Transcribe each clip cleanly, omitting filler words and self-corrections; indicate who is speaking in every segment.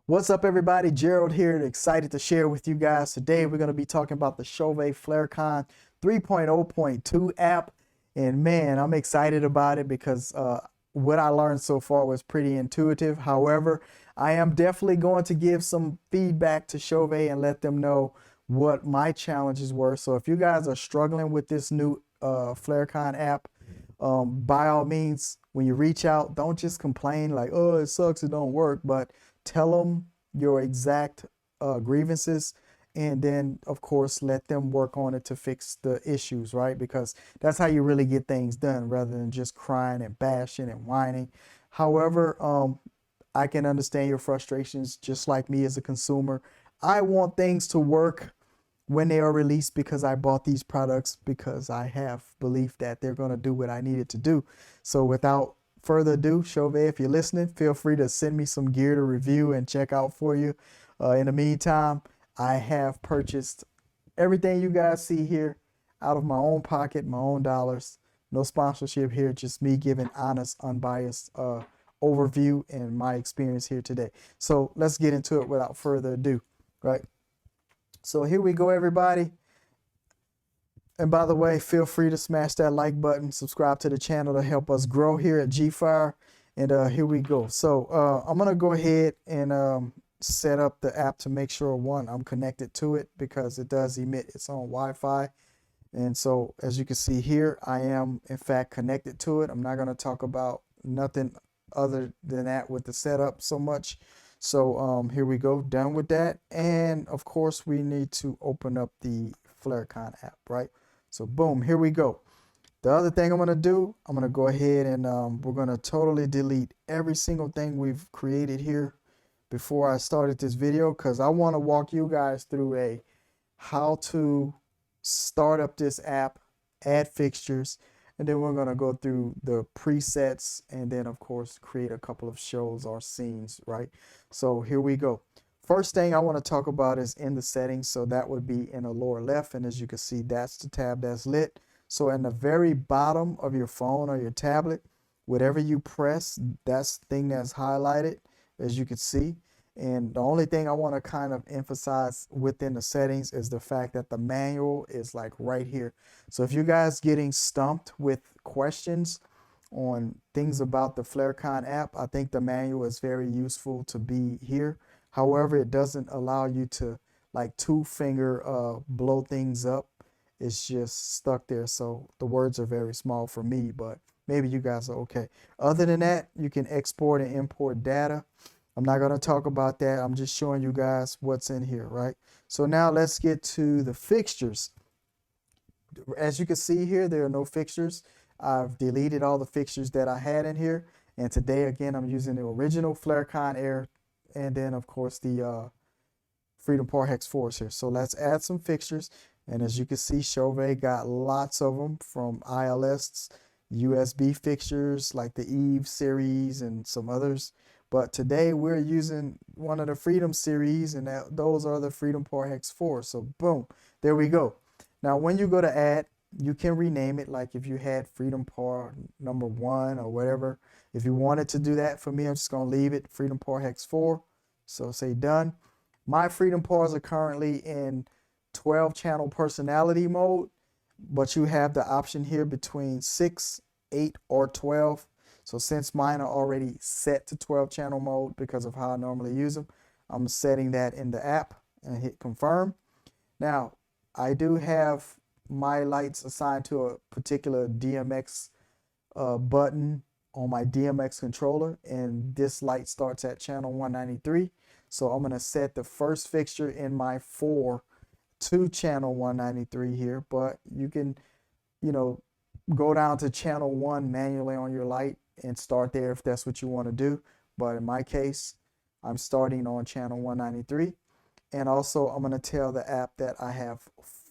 Speaker 1: What's up, everybody? Gerald here, excited to share with you guys. Today, we're going to be talking about the Chauvet FlareCon 3.0.2 app. And man, I'm excited about it because what I learned so far was pretty intuitive. However, I am definitely going to give some feedback to Chauvet and let them know what my challenges were. So if you guys are struggling with this new FlareCon app, by all means, when you reach out, don't just complain like, oh, it sucks, it don't work, but tell them your exact grievances, and then of course let them work on it to fix the issues, right? Because that's how you really get things done, rather than just crying and bashing and whining. However, I can understand your frustrations, just like me as a consumer. I want things to work when they are released because I bought these products because I have belief that they're going to do what I need it to do. So without further ado, Chauvet, if you're listening, feel free to send me some gear to review and check out for you. In the meantime, I have purchased everything you guys see here out of my own pocket, my own dollars. No sponsorship here, just me giving honest, unbiased overview and my experience here today. So let's get into it without further ado, right? So here we go, everybody. And by the way, feel free to smash that like button, subscribe to the channel to help us grow here at G-Fire. And here we go. So I'm going to go ahead and set up the app to make sure, one, I'm connected to it because it does emit its own Wi-Fi. And so as you can see here, I am in fact connected to it. I'm not going to talk about nothing other than that with the setup so much. So here we go, done with that. And of course we need to open up the FlareCon app, right? So boom, here we go. The other thing I'm going to do, I'm going to go ahead and we're going to totally delete every single thing we've created here before I started this video, because I want to walk you guys through a how to start up this app, add fixtures, and then we're going to go through the presets and then of course create a couple of shows or scenes, right? So here we go. First thing I want to talk about is in the settings. So that would be in the lower left, and as you can see, that's the tab that's lit. So in the very bottom of your phone or your tablet, whatever you press, that's the thing that's highlighted, as you can see. And the only thing I want to kind of emphasize within the settings is the fact that the manual is like right here. So if you guys getting stumped with questions on things about the FlareCon app, I think the manual is very useful to be here. However, it doesn't allow you to like two-finger blow things up. It's just stuck there. So the words are very small for me, but maybe you guys are okay. Other than that, you can export and import data. I'm not going to talk about that. I'm just showing you guys what's in here, right? So now let's get to the fixtures. As you can see here, there are no fixtures. I've deleted all the fixtures that I had in here. And today, again, I'm using the original FlareCon Air and then, of course, the Freedom Par Hex 4s here. So let's add some fixtures. And as you can see, Chauvet got lots of them, from ILS, USB fixtures like the Eve series and some others. But today we're using one of the Freedom series, and those are the Freedom Par Hex 4. So boom, there we go. Now when you go to add, you can rename it, like if you had Freedom Par number 1 or whatever. If you wanted to do that, for me, I'm just going to leave it Freedom Par Hex 4. So say done. My Freedom Pars are currently in 12 channel personality mode, but you have the option here between 6, 8, or 12. So since mine are already set to 12 channel mode because of how I normally use them, I'm setting that in the app and hit confirm. Now, I do have my lights assigned to a particular DMX button on my DMX controller, and this light starts at channel 193. So I'm going to set the first fixture in my 4 to channel 193 here, but you can, go down to channel 1 manually on your light and start there if that's what you want to do. But in my case, I'm starting on channel 193. And also I'm going to tell the app that I have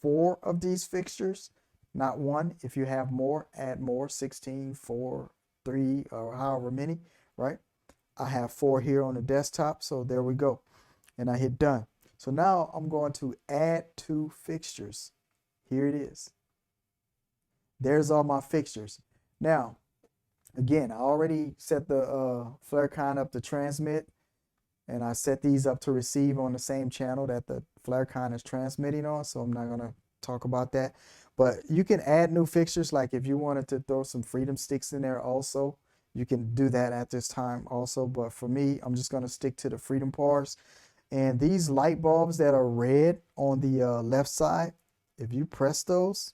Speaker 1: 4 of these fixtures, not 1. If you have more, add more, 16, 4, 3, or however many, right? I have 4 here on the desktop. So there we go. And I hit done. So now I'm going to add 2 fixtures. Here it is. There's all my fixtures. Now, again, I already set the FlareCon up to transmit. And I set these up to receive on the same channel that the FlareCon is transmitting on, so I'm not going to talk about that. But you can add new fixtures, like if you wanted to throw some freedom sticks in there also, you can do that at this time also. But for me, I'm just going to stick to the freedom pars. And these light bulbs that are red on the left side, if you press those,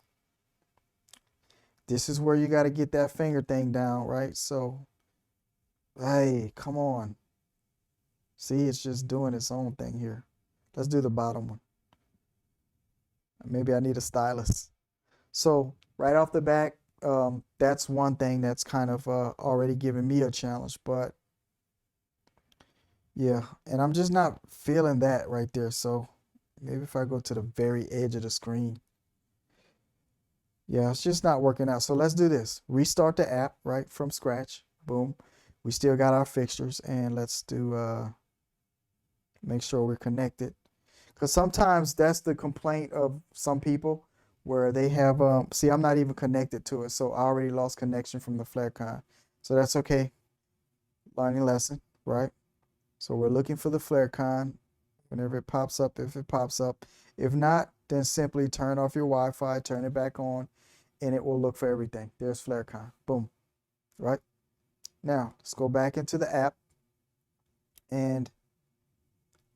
Speaker 1: this is where you got to get that finger thing down, right? So, hey, come on. See, it's just doing its own thing here. Let's do the bottom one. Maybe I need a stylus. So right off the back, that's one thing that's kind of already giving me a challenge. But yeah, and I'm just not feeling that right there. So maybe if I go to the very edge of the screen. Yeah, it's just not working out. So let's do this. Restart the app, right, from scratch. Boom. We still got our fixtures. And let's do, make sure we're connected. Because sometimes that's the complaint of some people where they have, see, I'm not even connected to it. So I already lost connection from the FlareCon. So that's okay. Learning lesson, right? So we're looking for the FlareCon whenever it pops up, if it pops up. If not, then simply turn off your Wi-Fi, turn it back on, and it will look for everything. There's FlareCon. Boom. Right? Now, let's go back into the app and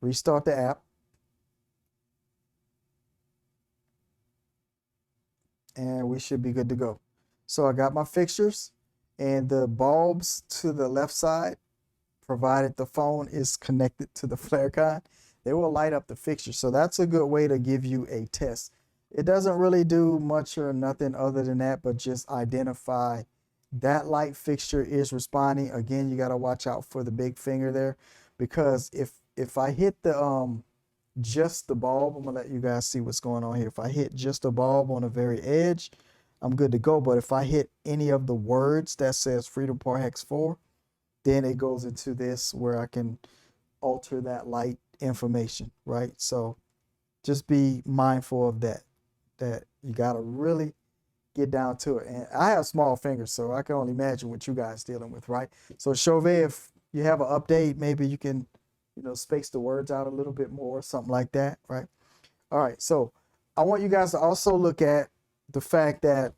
Speaker 1: restart the app. And we should be good to go. So I got my fixtures and the bulbs to the left side, provided the phone is connected to the FlareCon, they will light up the fixture. So that's a good way to give you a test. It doesn't really do much or nothing other than that, but just identify that light fixture is responding. Again, you got to watch out for the big finger there, because if I hit the just the bulb, I'm gonna let you guys see what's going on here. If I hit just a bulb on the very edge, I'm good to go. But if I hit any of the words that says Freedom Par Hex 4, then it goes into this where I can alter that light information, right? So just be mindful of that you gotta really get down to it. And I have small fingers, so I can only imagine what you guys dealing with, right? So Chauvet, if you have an update, maybe you can, space the words out a little bit more, something like that, right? All right, so I want you guys to also look at the fact that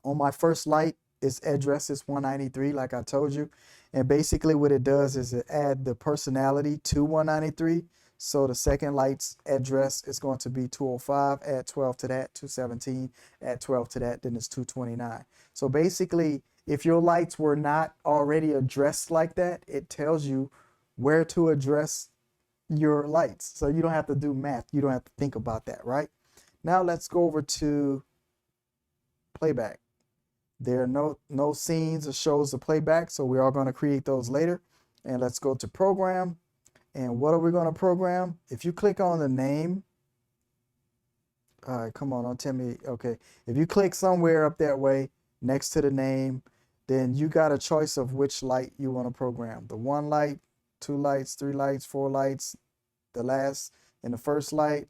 Speaker 1: on my first light, its address is 193, like I told you. And basically what it does is it add the personality to 193. So the second light's address is going to be 205, add 12 to that, 217, add 12 to that, then it's 229. So basically, if your lights were not already addressed like that, it tells you where to address your lights. So you don't have to do math. You don't have to think about that, right? Now let's go over to playback. There are no scenes or shows to playback, so we are going to create those later. And let's go to program. And what are we going to program? If you click on the name, all right, come on, don't tell me. Okay, if you click somewhere up that way next to the name, then you got a choice of which light you want to program. The one light, two lights, three lights, four lights, the last and the first light,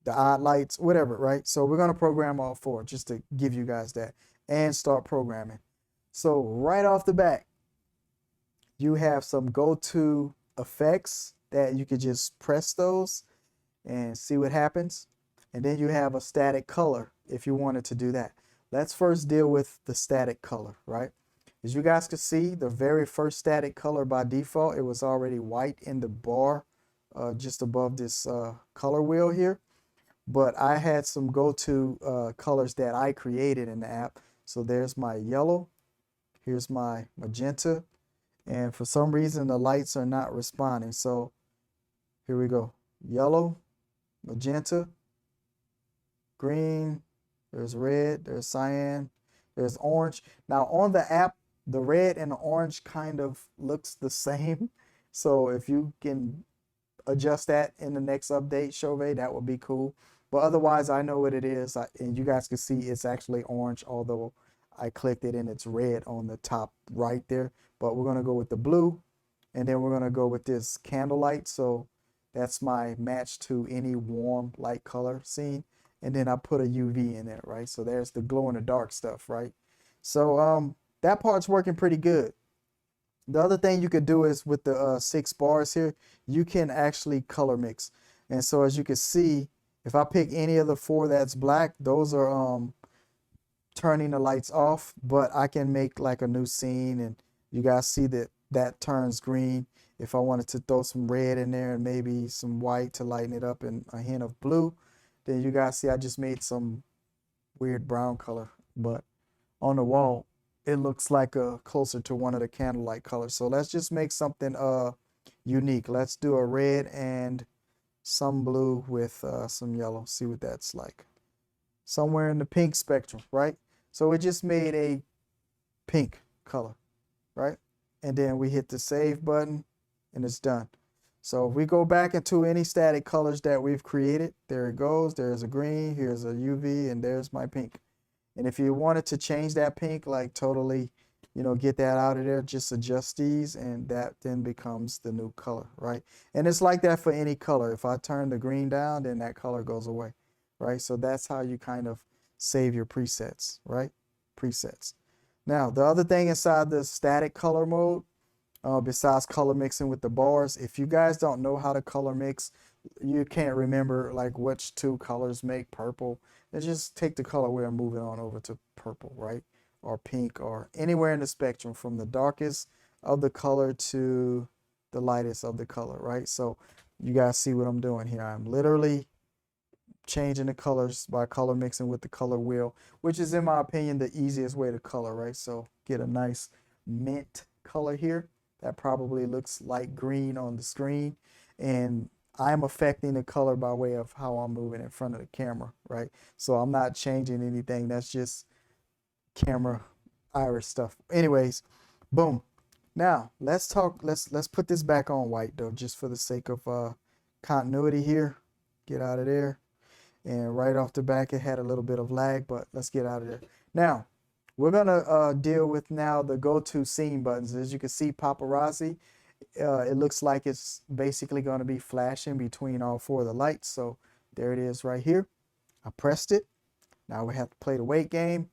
Speaker 1: the odd lights, whatever, right? So we're going to program all four just to give you guys that and start programming. So right off the bat, you have some go-to effects that you could just press those and see what happens. And then you have a static color if you wanted to do that. Let's first deal with the static color, right? As you guys can see, the very first static color by default, it was already white in the bar just above this color wheel here. But I had some go-to colors that I created in the app. So there's my yellow, here's my magenta, and for some reason the lights are not responding. So here we go. Yellow, magenta, green, there's red, there's cyan, there's orange. Now on the app, the red and the orange kind of looks the same. So if you can adjust that in the next update, Chauvet, that would be cool. But otherwise, I know what it is. And you guys can see it's actually orange, although I clicked it and it's red on the top right there. But we're going to go with the blue. And then we're going to go with this candlelight. So that's my match to any warm light color scene. And then I put a UV in there, right? So there's the glow in the dark stuff, right? So that part's working pretty good. The other thing you could do is with the 6 bars here, you can actually color mix. And so as you can see, if I pick any of the 4 that's black, those are turning the lights off, but I can make like a new scene, and you guys see that that turns green. If I wanted to throw some red in there and maybe some white to lighten it up and a hint of blue, then you guys see I just made some weird brown color, but on the wall it looks like closer to one of the candlelight colors. So let's just make something unique. Let's do a red and some blue with some yellow. See what that's like. Somewhere in the pink spectrum, right? So we just made a pink color, right? And then we hit the save button and it's done. So if we go back into any static colors that we've created, there it goes. There's a green, here's a UV, and there's my pink. And if you wanted to change that pink, like totally, you know, get that out of there, just adjust these and that then becomes the new color, right? And it's like that for any color. If I turn the green down, then that color goes away, right? So that's how you kind of save your presets, right? Presets. Now, the other thing inside the static color mode, besides color mixing with the bars, if you guys don't know how to color mix, you can't remember like which 2 colors make purple, then just take the color wheel and move it on over to purple, right? Or pink, or anywhere in the spectrum from the darkest of the color to the lightest of the color, right? So you guys see what I'm doing here. I'm literally changing the colors by color mixing with the color wheel, which is in my opinion the easiest way to color, right? So get a nice mint color here that probably looks like green on the screen, and I'm affecting the color by way of how I'm moving in front of the camera, right? So I'm not changing anything. That's just camera iris stuff. Anyways, boom. Now let's talk. Let's put this back on white though, just for the sake of continuity here. Get out of there. And right off the back, it had a little bit of lag, but let's get out of there. Now, we're gonna deal with now the go-to scene buttons. As you can see, paparazzi, it looks like it's basically gonna be flashing between all 4 of the lights. So there it is right here. I pressed it. Now we have to play the wait game.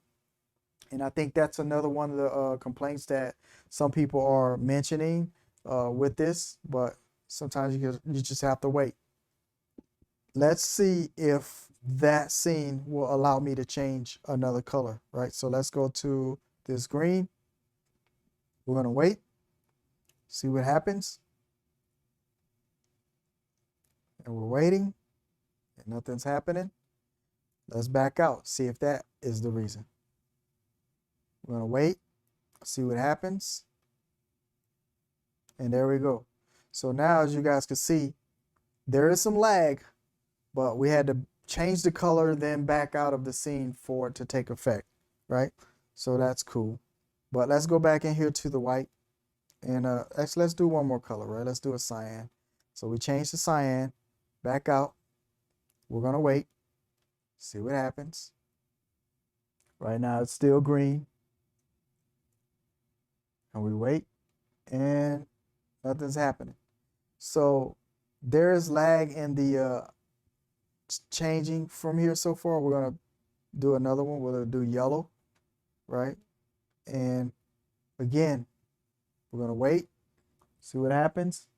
Speaker 1: And I think that's another one of the complaints that some people are mentioning with this, but sometimes you just have to wait. Let's see if that scene will allow me to change another color, right? So let's go to this green. We're gonna wait, see what happens. And we're waiting and nothing's happening. Let's back out, see if that is the reason. We're gonna wait, see what happens. And there we go. So now, as you guys can see, there is some lag, but we had to change the color, then back out of the scene for it to take effect, right? So that's cool. But let's go back in here to the white. And actually, let's do one more color, right? Let's do a cyan. So we change the cyan, back out. We're gonna wait, see what happens. Right now, it's still green. And we wait, and nothing's happening. So there is lag in the changing from here so far. We're gonna do another one. We're gonna do yellow, right? And again, we're gonna wait, see what happens.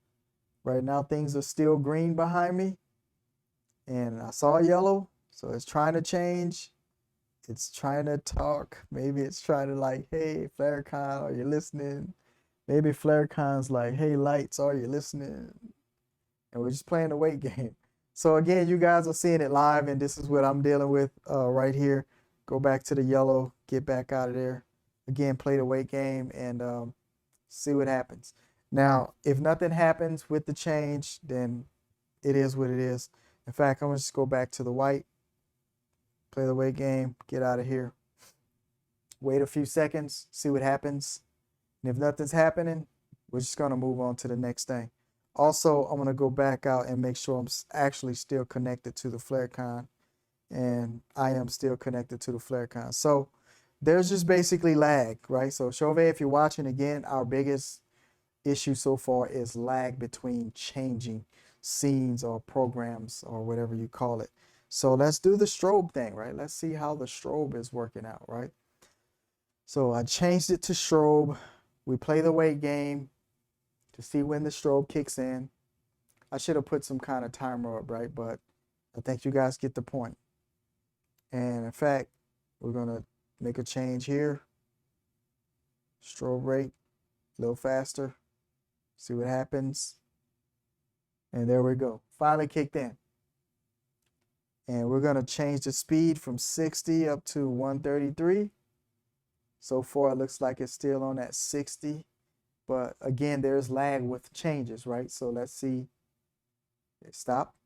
Speaker 1: Right now things are still green behind me, and I saw yellow, so it's trying to change. It's trying to talk. Maybe it's trying to like, hey, FlareCon, are you listening? Maybe FlareCon's like, hey, lights, are you listening? And we're just playing the wait game. So again, you guys are seeing it live, and this is what I'm dealing with right here. Go back to the yellow, get back out of there. Again, play the wait game and see what happens. Now, if nothing happens with the change, then it is what it is. In fact, I'm gonna just go back to the white, play the wait game, get out of here. Wait a few seconds, see what happens. And if nothing's happening, we're just gonna move on to the next thing. Also, I'm gonna go back out and make sure I'm actually still connected to the FlareCon, and I am still connected to the FlareCon. So there's just basically lag, right? So Chauvet, if you're watching again, our biggest issue so far is lag between changing scenes or programs or whatever you call it. So let's do the strobe thing, right? Let's see how the strobe is working out, right? So I changed it to strobe. we play the wait game to see when the strobe kicks in. I should have put some kind of timer up, right? But I think you guys get the point. And in fact, we're going to make a change here. Strobe rate, a little faster. See what happens. And there we go. Finally kicked in. And we're going to change the speed from 60 up to 133. So far, it looks like it's still on that 60. But again, there's lag with changes, right? So let's see. It stopped.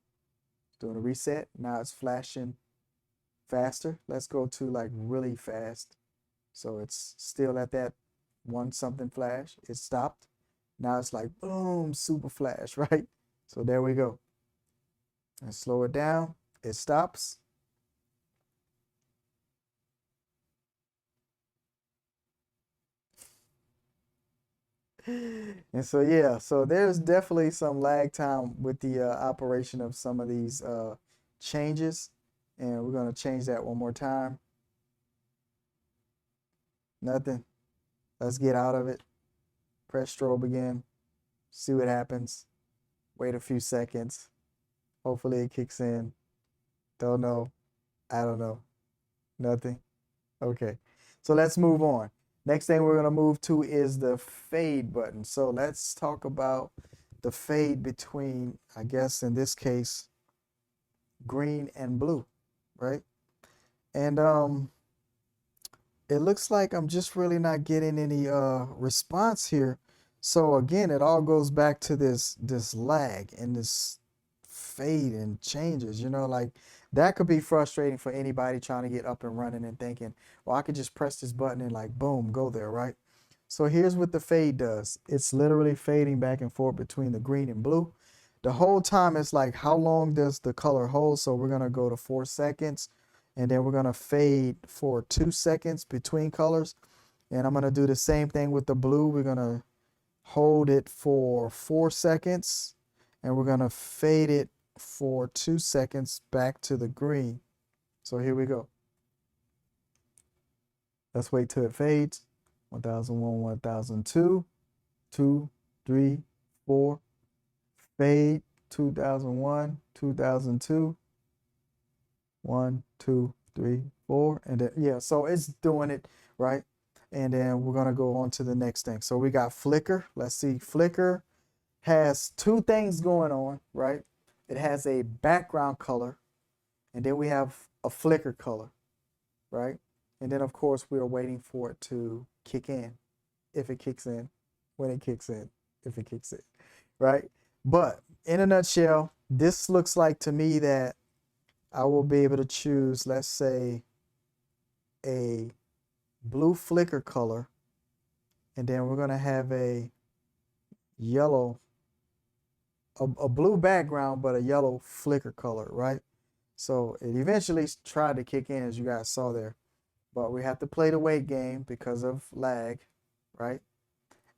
Speaker 1: Doing a reset. Now it's flashing faster. Let's go to like really fast. So it's still at that one something flash. It stopped. Now it's like boom, super flash, right? So there we go. And slow it down. It stops. And so, yeah, so there's definitely some lag time with the operation of some of these changes. And we're going to change that one more time. Nothing. Let's get out of it. Press strobe again. See what happens. Wait a few seconds. Hopefully it kicks in. Don't know. I don't know. Nothing. Okay. So let's move on. Next thing we're going to move to is the fade button. So let's talk about the fade between, I guess in this case, green and blue, right? And it looks like I'm just really not getting any response here. So again, it all goes back to this lag and this fade and changes, you know, like that could be frustrating for anybody trying to get up and running and thinking, well, I could just press this button and like, boom, go there, right? So here's what the fade does. It's literally fading back and forth between the green and blue. The whole time it's like, how long does the color hold? So we're going to go to 4 seconds and then we're going to fade for 2 seconds between colors. And I'm going to do the same thing with the blue. We're going to hold it for 4 seconds and we're going to fade it for 2 seconds back to the green. So here we go. Let's wait till it fades. 1001, 1002, 2, 3, 4. Fade 2001, 2002. 1, 2, 3, 4. And then, yeah, so it's doing it, right? And then we're going to go on to the next thing. So we got flicker. Let's see. Flicker has two things going on, right? It has a background color, and then we have a flicker color, right? And then, of course, we are waiting for it to kick in, if it kicks in, when it kicks in, if it kicks in, right? But in a nutshell, this looks like to me that I will be able to choose, let's say, a blue flicker color, and then we're going to have a yellow, a blue background, but a yellow flicker color, right? So it eventually tried to kick in, as you guys saw there, but we have to play the wait game because of lag, right?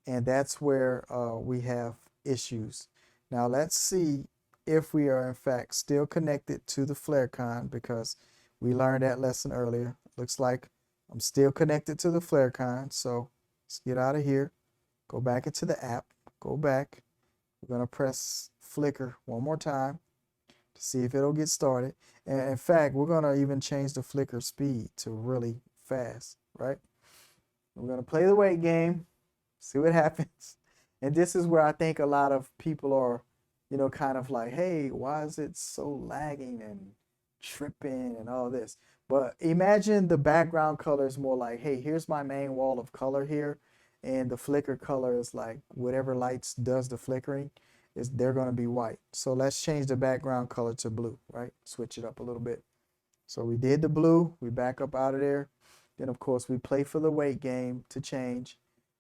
Speaker 1: And that's where we have issues. Now let's see if we are in fact still connected to the FlareCon, because we learned that lesson earlier. Looks like I'm still connected to the FlareCon. So let's get out of here, go back into the app, go back. We're going to press flicker one more time to see if it'll get started. And in fact, we're going to even change the flicker speed to really fast, right? We're going to play the wait game, see what happens. And this is where I think a lot of people are, you know, kind of like, hey, why is it so lagging and tripping and all this? But imagine the background color is more like, hey, here's my main wall of color here. And the flicker color is like whatever lights does the flickering, is they're going to be white. So let's change the background color to blue, right? Switch it up a little bit. So we did the blue, we back up out of there. Then of course we play for the wait game to change.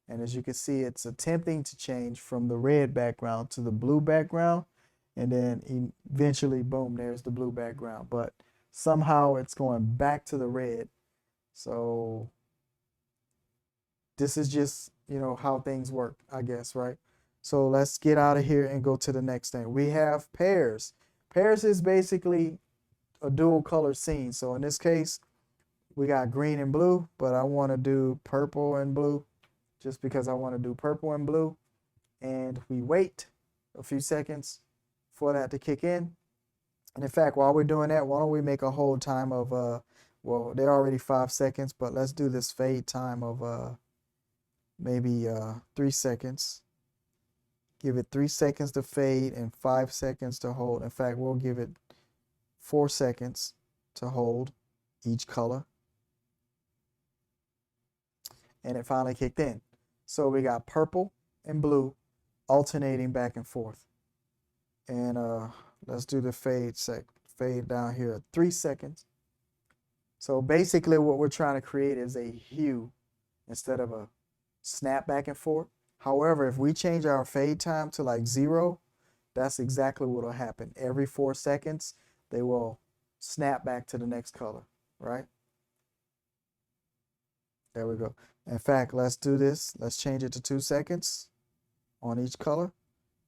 Speaker 1: And as you can see, it's attempting to change from the red background to the blue background. And then eventually, boom, there's the blue background. But somehow it's going back to the red. So this is just, you know, how things work, I guess, right? So let's get out of here and go to the next thing. We have pairs. Pairs is basically a dual color scene. So in this case, we got green and blue, but I want to do purple and blue just because I want to do purple and blue. And we wait a few seconds for that to kick in. And in fact, while we're doing that, why don't we make a hold time of, well, they're already 5 seconds, but let's do this fade time of maybe 3 seconds. Give it 3 seconds to fade and 5 seconds to hold. In fact, we'll give it 4 seconds to hold each color. And it finally kicked in. So we got purple and blue alternating back and forth. And let's do the fade down here at 3 seconds. So basically what we're trying to create is a hue instead of a snap back and forth. However, if we change our fade time to like 0, that's exactly what will happen. Every 4 seconds, they will snap back to the next color, right? There we go. In fact, let's do this. Let's change it to 2 seconds on each color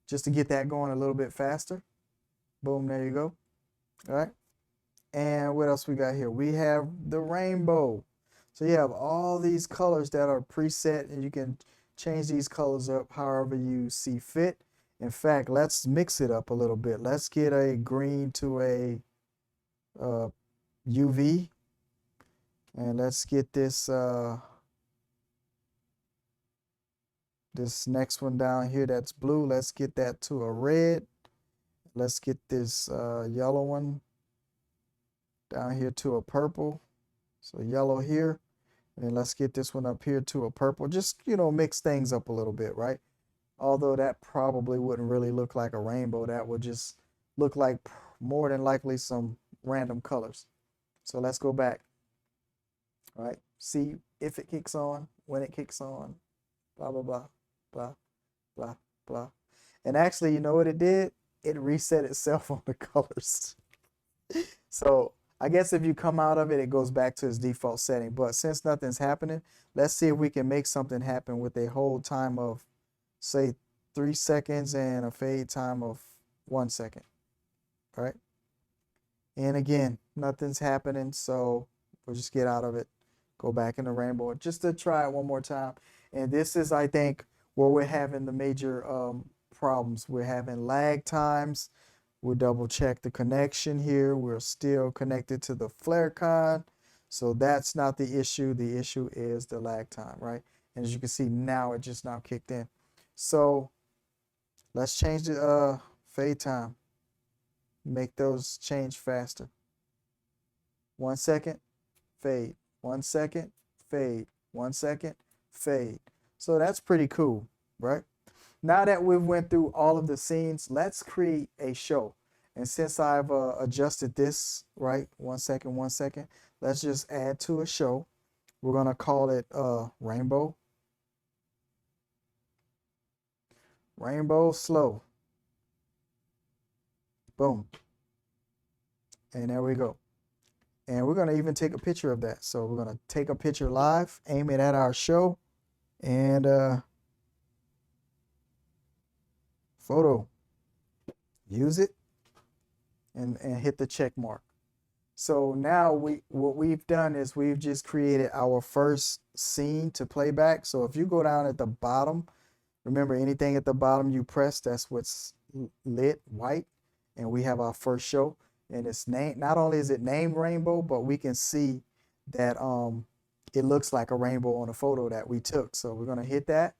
Speaker 1: just to get that going a little bit faster. Boom, there you go. All right. And what else we got here? We have the rainbow. So you have all these colors that are preset, and you can change these colors up however you see fit. In fact, let's mix it up a little bit. Let's get a green to a UV. And let's get this this next one down here that's blue. Let's get that to a red. Let's get this yellow one down here to a purple. So yellow here. And let's get this one up here to a purple. Just, you know, mix things up a little bit, right? Although that probably wouldn't really look like a rainbow. That would just look like more than likely some random colors. So let's go back. All right, see if it kicks on, when it kicks on, blah, blah, blah, blah, blah, blah. And actually, you know what it did? It reset itself on the colors. So I guess if you come out of it, it goes back to its default setting. But since nothing's happening, let's see if we can make something happen with a hold time of, say, 3 seconds and a fade time of 1 second. All right. And again, nothing's happening, so we'll just get out of it. Go back in the rainbow just to try it one more time. And this is, I think, where we're having the major problems. We're having lag times. We'll double check the connection here. We're still connected to the FlareCon. So that's not the issue. The issue is the lag time, right? And as you can see now, it just now kicked in. So let's change the fade time. Make those change faster. 1 second, fade. 1 second, fade. 1 second, fade. So that's pretty cool, right? Now that we've went through all of the scenes, let's create a show. And since I've adjusted this, right, 1 second, 1 second, let's just add to a show. We're going to call it Rainbow. Rainbow Slow. Boom. And there we go. And we're going to even take a picture of that. So we're going to take a picture live, aim it at our show, and photo. Use it and hit the check mark. So now what we've done is we've just created our first scene to play back. So if you go down at the bottom, remember anything at the bottom you press, that's what's lit white. And we have our first show. And it's named, not only is it named Rainbow, but we can see that it looks like a rainbow on a photo that we took. So we're going to hit that,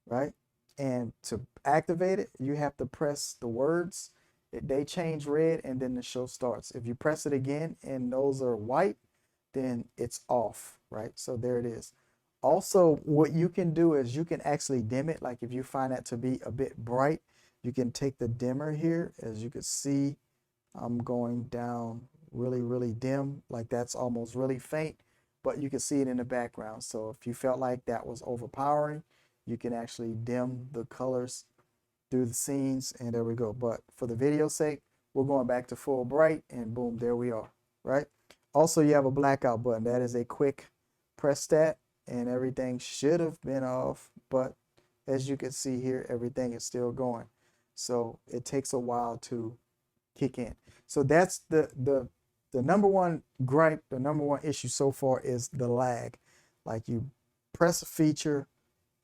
Speaker 1: right? And to activate it, you have to press the words. They change red and then the show starts. If you press it again and those are white, then it's off, right? So there it is. Also, what you can do is you can actually dim it. Like if you find that to be a bit bright, you can take the dimmer here. As you can see, I'm going down really, really dim, like that's almost really faint, but you can see it in the background. So if you felt like that was overpowering, you can actually dim the colors through the scenes, and there we go. But for the video's sake, we're going back to full bright, and boom, there we are, right? Also, you have a blackout button. That is a quick press that, and everything should have been off, but as you can see here, everything is still going. So it takes a while to kick in. So that's the number one gripe, the number one issue so far is the lag. Like you press a feature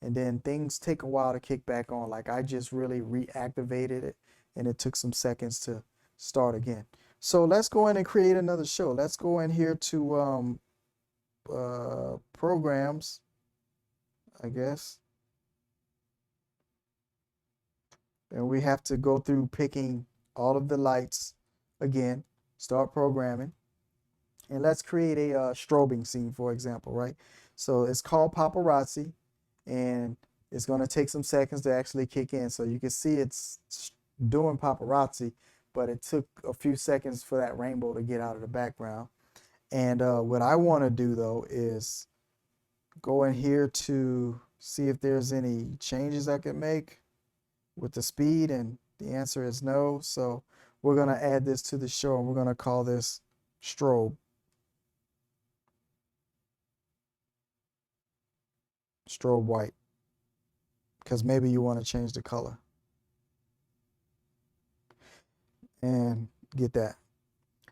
Speaker 1: and then things take a while to kick back on. Like I just really reactivated it, and it took some seconds to start again. So let's go in and create another show. Let's go in here to programs, I guess. And we have to go through picking all of the lights again, start programming. And let's create a strobing scene, for example, right? So it's called paparazzi, and it's going to take some seconds to actually kick in. So you can see it's doing paparazzi, but it took a few seconds for that rainbow to get out of the background. And what I want to do though is go in here to see if there's any changes I can make with the speed, and the answer is no. So we're going to add this to the show, and we're going to call this strobe white, because maybe you want to change the color and get that.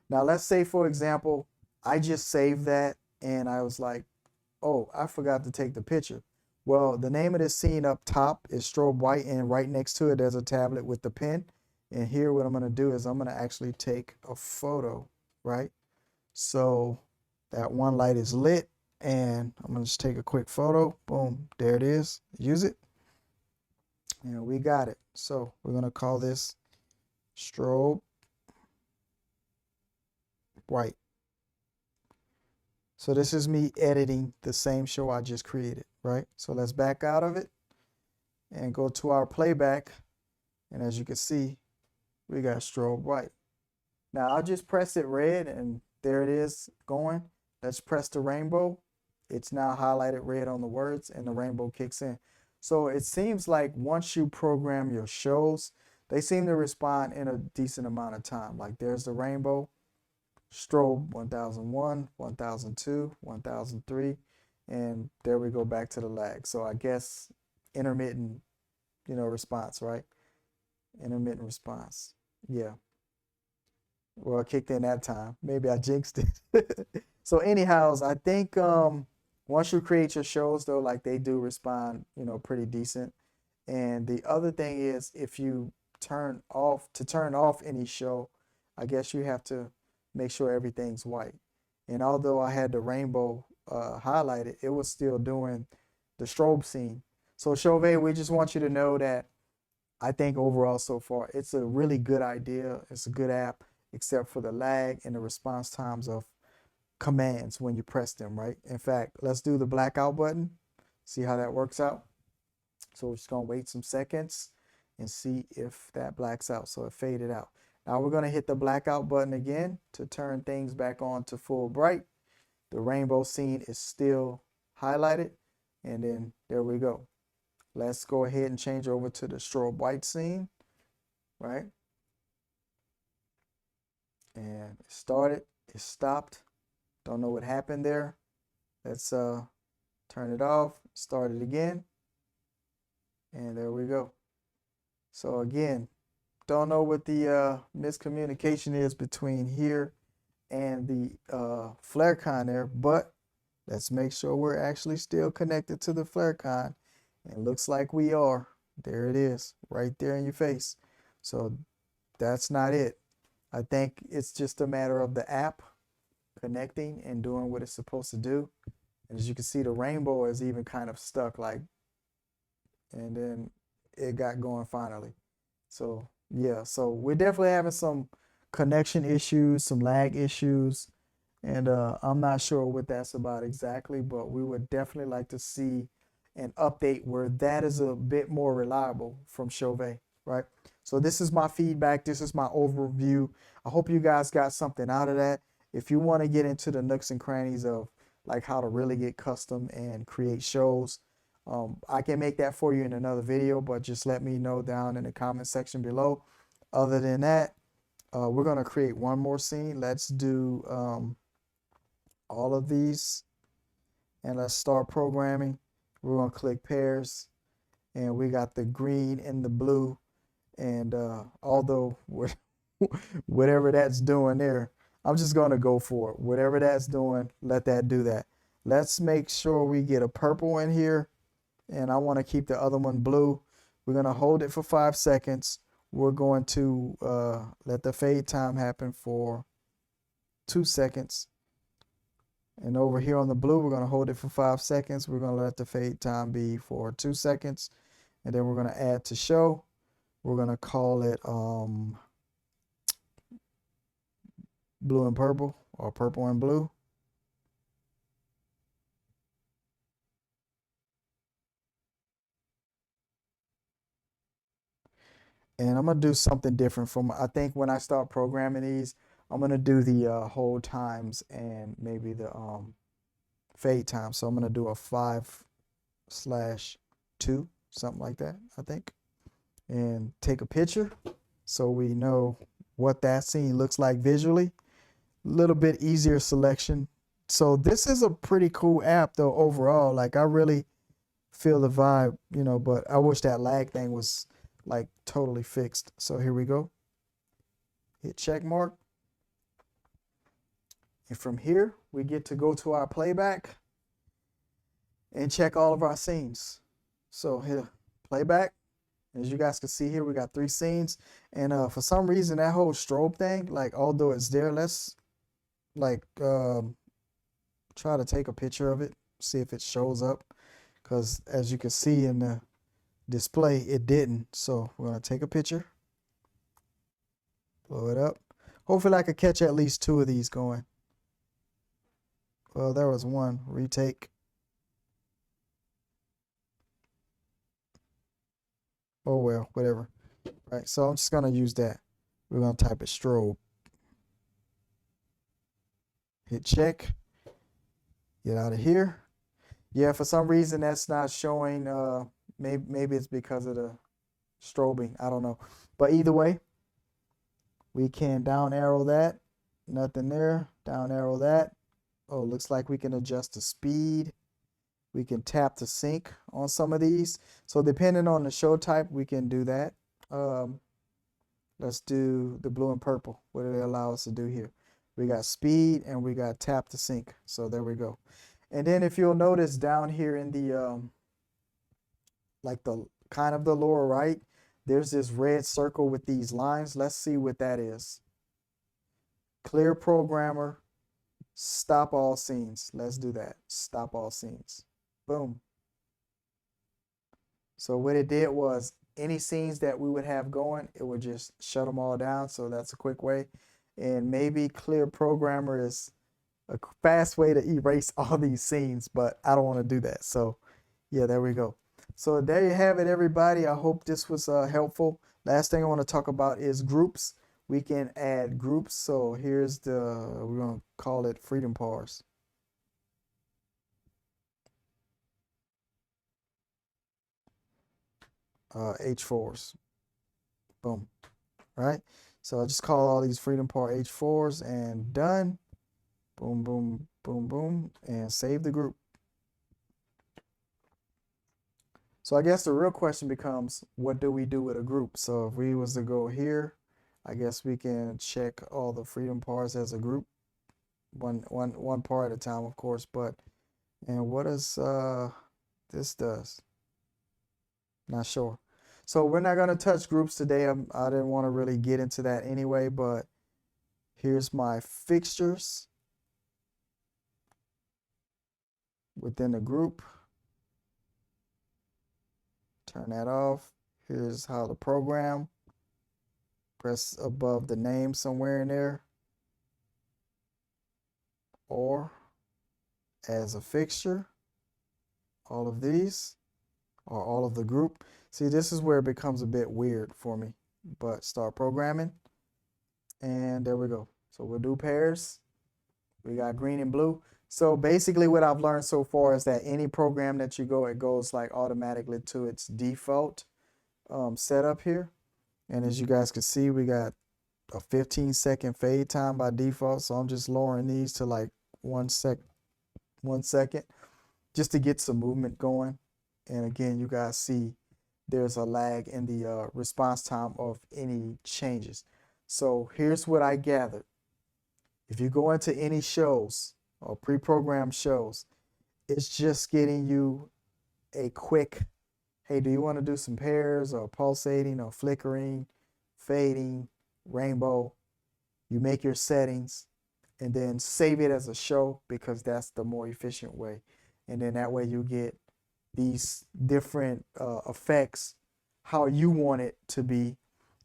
Speaker 1: Now let's say, for example, I just saved that and I was like, oh, I forgot to take the picture. Well, the name of this scene up top is strobe white, and right next to it there's a tablet with the pen. And here what I'm going to do is I'm going to actually take a photo, right? So that one light is lit, and I'm going to just take a quick photo. Boom, there it is. Use it. And we got it. So we're going to call this strobe white. So this is me editing the same show I just created, right? So let's back out of it and go to our playback. And as you can see, we got strobe white. Now I'll just press it red, and there it is going. Let's press the rainbow. It's now highlighted red on the words, and the rainbow kicks in. So it seems like once you program your shows, they seem to respond in a decent amount of time. Like there's the rainbow, strobe 1001, 1002, 1003, and there we go back to the lag. So I guess intermittent, response, right? Intermittent response. Yeah. Well, it kicked in that time. Maybe I jinxed it. So anyhows, I think once you create your shows though, like they do respond, pretty decent. And the other thing is, if you turn off any show, I guess you have to make sure everything's white. And although I had the rainbow highlighted, it was still doing the strobe scene. So Chauvet, we just want you to know that I think overall so far, it's a really good idea. It's a good app, except for the lag and the response times of commands when you press them, right? In fact, let's do the blackout button, see how that works out. So we're just gonna wait some seconds and see if that blacks out. So it faded out. Now we're gonna hit the blackout button again to turn things back on to full bright. The rainbow scene is still highlighted, and then there we go. Let's go ahead and change over to the strobe white scene, right? And it started, it stopped. Don't know what happened there. Let's turn it off, start it again. And there we go. So again, don't know what the miscommunication is between here and the FlareCon Air, but let's make sure we're actually still connected to the FlareCon. And looks like we are. There it is, right there in your face. So that's not it. I think it's just a matter of the app connecting and doing what it's supposed to do. And as you can see, the rainbow is even kind of stuck, like, and then it got going finally. So yeah, so we're definitely having some connection issues, some lag issues, and I'm not sure what that's about exactly, but we would definitely like to see an update where that is a bit more reliable from Chauvet, right? So this is my feedback. This is my overview. I hope you guys got something out of that. If you want to get into the nooks and crannies of like how to really get custom and create shows, I can make that for you in another video, but just let me know down in the comment section below. Other than that, we're going to create one more scene. Let's do all of these, and let's start programming. We're going to click pairs, and we got the green and the blue. And although whatever that's doing there, I'm just going to go for it. Whatever that's doing, let that do that. Let's make sure we get a purple in here, and I want to keep the other one blue. We're going to hold it for 5 seconds. We're going to let the fade time happen for 2 seconds. And over here on the blue, we're going to hold it for 5 seconds. We're going to let the fade time be for 2 seconds. And then we're going to add to show. We're going to call it blue and purple, or purple and blue. And I'm going to do something different from, I think when I start programming these, I'm going to do the hold times and maybe the fade time. So I'm going to do a 5/2, something like that, I think. And take a picture so we know what that scene looks like visually. A little bit easier selection. So this is a pretty cool app though overall. Like I really feel the vibe, you know, but I wish that lag thing was like totally fixed. So here we go. Hit check mark. And from here, we get to go to our playback and check all of our scenes. So hit playback. As you guys can see here, we got 3 scenes. And for some reason, that whole strobe thing, like although it's there, let's like try to take a picture of it, see if it shows up. Because as you can see in the display, it didn't. So we're going to take a picture, blow it up. Hopefully I could catch at least 2 of these going. Well, there was one. Retake. Oh well, whatever. Right, so I'm just gonna use that. We're gonna type it strobe. Hit check. Get out of here. Yeah, for some reason that's not showing. Maybe it's because of the strobing. I don't know. But either way, we can down arrow that. Nothing there. Down arrow that. Oh, looks like we can adjust the speed. We can tap to sync on some of these. So depending on the show type, we can do that. Let's do the blue and purple. What do they allow us to do here? We got speed and we got tap to sync. So there we go. And then if you'll notice down here in the like the kind of the lower right, there's this red circle with these lines. Let's see what that is. Clear programmer, stop all scenes. Let's do that. Stop all scenes. Boom. So what it did was any scenes that we would have going, it would just shut them all down. So that's a quick way. And maybe clear programmer is a fast way to erase all these scenes, but I don't want to do that. So yeah, there we go. So there you have it, everybody. I hope this was helpful. Last thing I want to talk about is groups. We can add groups. So here's we're going to call it Freedom Pars. H4s. Boom. Right? So I just call all these Freedom Par H4s and done. Boom, boom, boom, boom. And save the group. So I guess the real question becomes, what do we do with a group? So if we was to go here, I guess we can check all the Freedom Pars as a group. One par at a time, of course. And what does this does? Not sure. So we're not going to touch groups today. I didn't want to really get into that anyway, but here's my fixtures within the group. Turn that off. Here's how to program. Press above the name somewhere in there. Or as a fixture. All of these are all of the group. See, this is where it becomes a bit weird for me. But start programming. And there we go. So we'll do pairs. We got green and blue. So basically what I've learned so far is that any program that you go, it goes like automatically to its default setup here. And as you guys can see, we got a 15-second fade time by default. So I'm just lowering these to like 1 second just to get some movement going. And again, you guys see there's a lag in the response time of any changes. So here's what I gathered. If you go into any shows or pre-programmed shows, it's just getting you a quick, hey, do you want to do some pairs or pulsating or flickering, fading, rainbow? You make your settings and then save it as a show because that's the more efficient way. And then that way you get these different effects how you want it to be.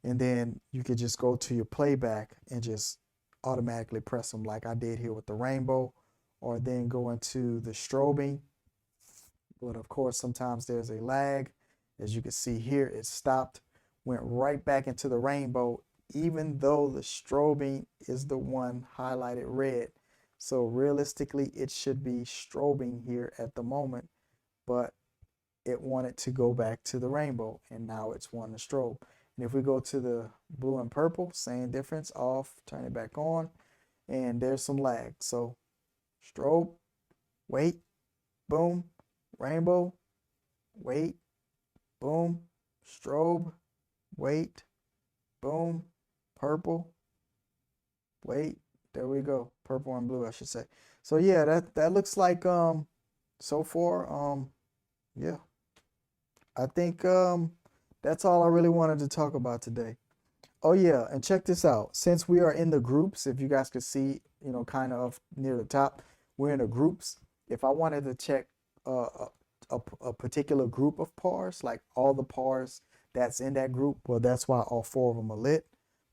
Speaker 1: And then you could just go to your playback and just automatically press them like I did here with the rainbow, or then go into the strobing. But of course, sometimes there's a lag. As you can see here, it stopped, went right back into the rainbow, even though the strobing is the one highlighted red. So realistically, it should be strobing here at the moment, but it wanted to go back to the rainbow, and now it's wanting to strobe. And if we go to the blue and purple, same difference, off, turn it back on, and there's some lag. So strobe, wait, boom, rainbow, wait, boom, strobe, wait, boom, purple, wait, there we go, purple and blue I should say. So yeah, that looks like so far yeah, I think that's all I really wanted to talk about today. Oh yeah, and check this out. Since we are in the groups, if you guys could see, you know, kind of near the top, we're in the groups. If I wanted to check a particular group of pars, like all the pars that's in that group, well, that's why all four of them are lit.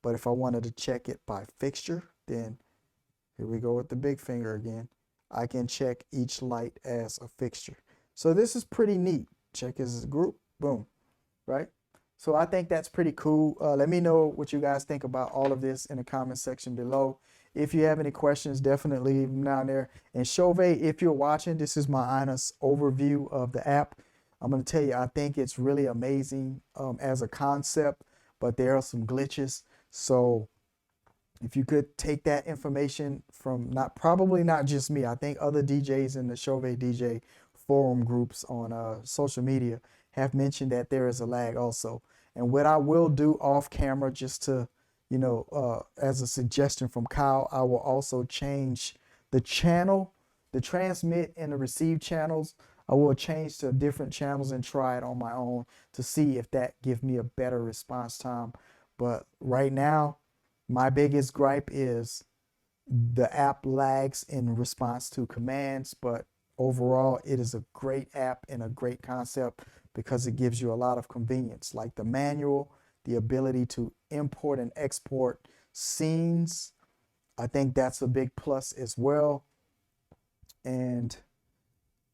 Speaker 1: But if I wanted to check it by fixture, then here we go with the big finger again. I can check each light as a fixture. So this is pretty neat. Check as a group, boom, right? So I think that's pretty cool. Let me know what you guys think about all of this in the comment section below. If you have any questions, definitely leave them down there. And Chauvet, if you're watching, this is my honest overview of the app. I'm going to tell you, I think it's really amazing as a concept, but there are some glitches. So if you could take that information from probably not just me, I think other DJs in the Chauvet DJ forum groups on social media have mentioned that there is a lag also. And what I will do off camera, just to, you know, as a suggestion from Kyle, I will also change the channel, the transmit and the receive channels. I will change to different channels and try it on my own to see if that gives me a better response time. But right now, my biggest gripe is the app lags in response to commands, but overall, it is a great app and a great concept because it gives you a lot of convenience, like the manual, the ability to import and export scenes. I think that's a big plus as well. And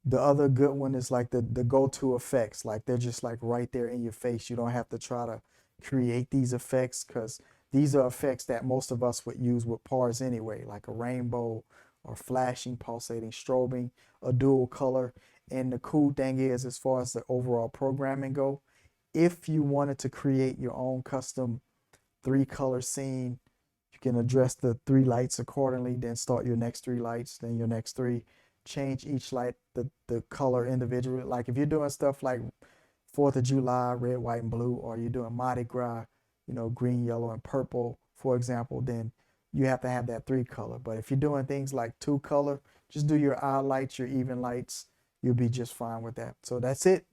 Speaker 1: the other good one is like the go-to effects, like they're just like right there in your face. You don't have to try to create these effects because these are effects that most of us would use with pars anyway, like a rainbow or flashing, pulsating, strobing, a dual color. And the cool thing is, as far as the overall programming go, if you wanted to create your own custom 3-color scene, you can address the 3 lights accordingly, then start your next 3 lights, then your next 3, change each light, the color individually. Like if you're doing stuff like 4th of July, red, white, and blue, or you're doing Mardi Gras, you know, green, yellow, and purple, for example, then you have to have that 3-color. But if you're doing things like 2-color, just do your odd lights, your even lights. You'll be just fine with that. So that's it.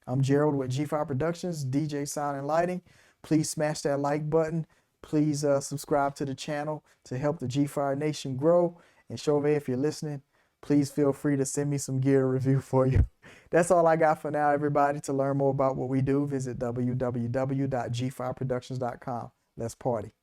Speaker 1: I'm Gerald with G5 Productions, DJ Sound and Lighting. Please smash that like button. Please subscribe to the channel to help the G5 Nation grow. And Chauvet, if you're listening, please feel free to send me some gear review for you. That's all I got for now, everybody. To learn more about what we do, visit www.g5productions.com. Let's party.